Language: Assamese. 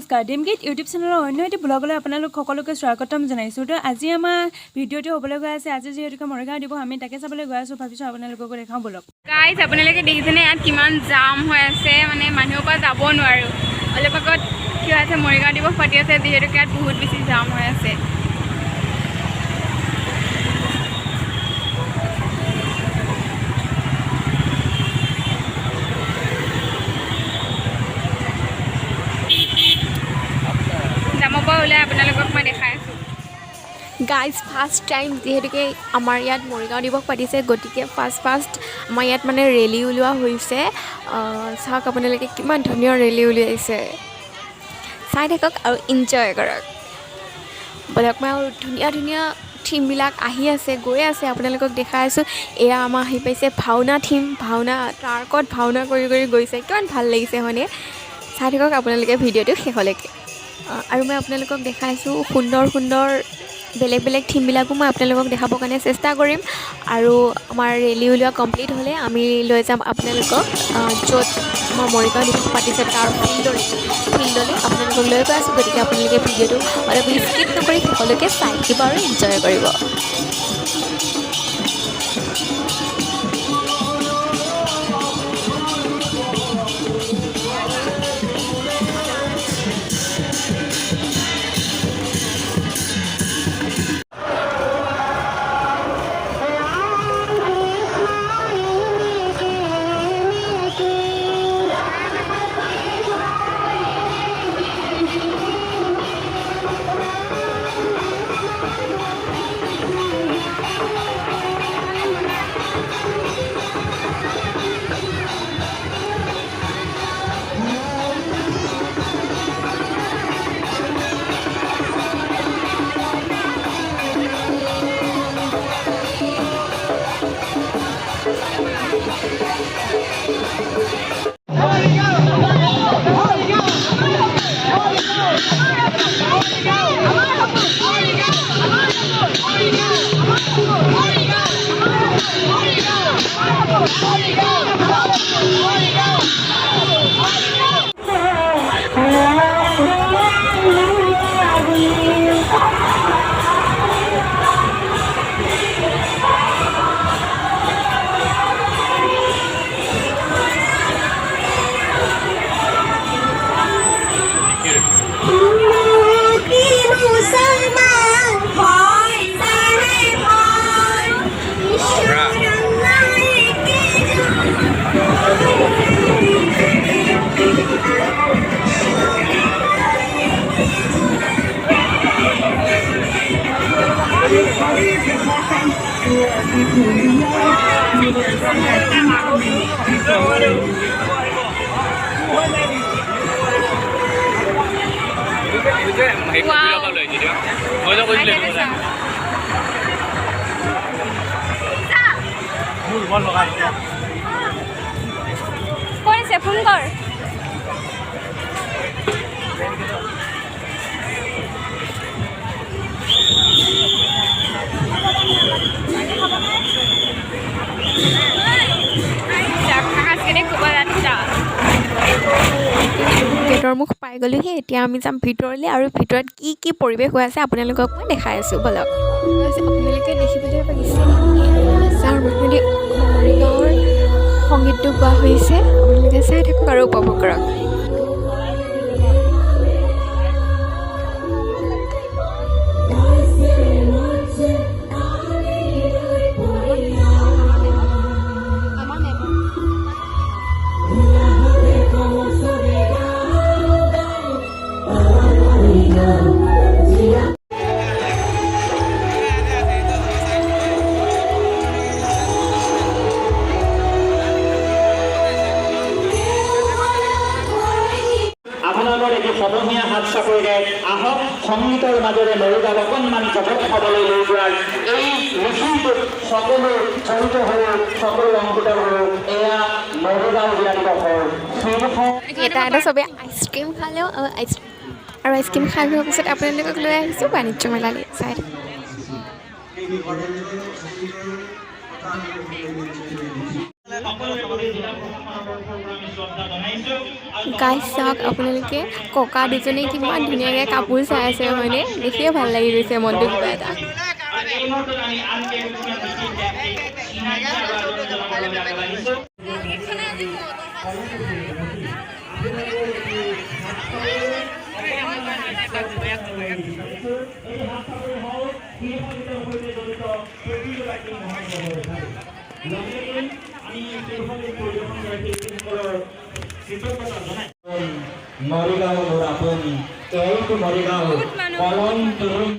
নমস্কাৰ ডিমগেট ইউটিউব চেনেলৰ অন্য এটি ব্লগলৈ আপোনালোক সকলোকে স্বাগতম জনাইছোঁ। তো আজি আমাৰ ভিডিঅ'টো হ'বলৈ গৈ আছে। আজি যিহেতুকে মৰিগাঁও দিব আমি তাকে চাবলৈ গৈ আছোঁ। ভাবিছোঁ আপোনালোককো দেখাওঁ বলক। গাইজ আপোনালোকে দেখিছেনে ইয়াত কিমান জাম হৈ আছে, মানে মানুহৰ পৰা যাব নোৱাৰোঁ। অলপ আগত কি আছে মৰিগাঁও দিৱস পাতি আছে, যিহেতুকে ইয়াত বহুত বেছি জাম হৈ আছে। জামৰ পৰা ওলাই আপোনালোকক মই দেখাই আছোঁ। গাইজ ফাৰ্ষ্ট টাইম যিহেতুকে আমাৰ ইয়াত মৰিগাঁও দিৱস পাতিছে, গতিকে ফাৰ্ষ্ট আমাৰ ইয়াত মানে ৰেলী ওলোৱা হৈছে। চাওক আপোনালোকে কিমান ধুনীয়া ৰেলী উলিয়াইছে, চাই থাকক আৰু ইনজয় কৰক। বলক মই আৰু ধুনীয়া ধুনীয়া থিমবিলাক আহি আছে, গৈ আছে, আপোনালোকক দেখাই আছোঁ। এয়া আমাৰ আহি পাইছে ভাওনা থিম, ভাওনা ট্ৰাকত ভাওনা কৰি কৰি গৈছে, কিমান ভাল লাগিছে হয়নে? চাই থাকক আপোনালোকে ভিডিঅ'টো শেষলৈকে। আৰু মই আপোনালোকক দেখাইছোঁ সুন্দৰ সুন্দৰ বেলেগ বেলেগ থিমবিলাকো মই আপোনালোকক দেখাবৰ কাৰণে চেষ্টা কৰিম। আৰু আমাৰ ৰেলী উলিওৱা কমপ্লিট হ'লে আমি লৈ যাম আপোনালোকক য'ত আমাৰ মৰিগাঁও দিৱস পাতিছে তাৰ ফিল্ডলৈ আপোনালোকক লৈ গৈ আছোঁ। গতিকে আপোনালোকে ভিডিঅ'টো অলপ স্কিপ নকৰি শেষলৈকে চাই থাকিব আৰু এনজয় কৰিব। কৰিছে ফোন কৰ। গেটৰ মুখ পাই গ'লোহি, এতিয়া আমি যাম ভিতৰলৈ আৰু ভিতৰত কি কি পৰিৱেশ হৈ আছে আপোনালোকক মই দেখাই আছোঁ বলক। আপোনালোকে দেখিবলৈ পাৰিছে যাৰ মুখেদি মৰিগাঁৱৰ সংগীতটো গোৱা হৈছে, আপোনালোকে চাই থাকক আৰু উপভোগ কৰক। সমূহীয়া হাত চাপৰিৰে আহক সংগীতৰ মাজেৰে মৰিগাঁও অকণমান জগত খাবলৈ লৈ যোৱাৰ এই মিছিলটোত সকলো জড়িত হৈ সকলো অংকিত হৈ এয়া মৰিগাঁও জিলা দিৱসৰ এটা চবে আইচক্ৰীম খালেও আৰু আইচক্ৰীম খাই হোৱাৰ পিছত আপোনালোকক লৈ আহিছোঁ বাণিজ্য মেলালৈ চাই। সকলোৰে প্ৰতি জিলা প্ৰশাসনৰ তৰফৰ পৰা আমি শ্ৰদ্ধা জনাইছোঁ। গাইজ চাওক আপোনালোকে ককা দুজনে কিমান ধুনীয়াকৈ কাপোৰ চাই আছে হয়নে দেখিয়ে ভাল লাগি গৈছে মনটো কিবা এটা এই মুহূৰ্তত আমি আন কেইগৰাকীমান বিশেষ ব্যক্তিক চিনাকি আৰু আদৰণি জনাবৰ বাবে আগবাঢ়িছোঁ। Morigaon, Morigaon, Morigaon,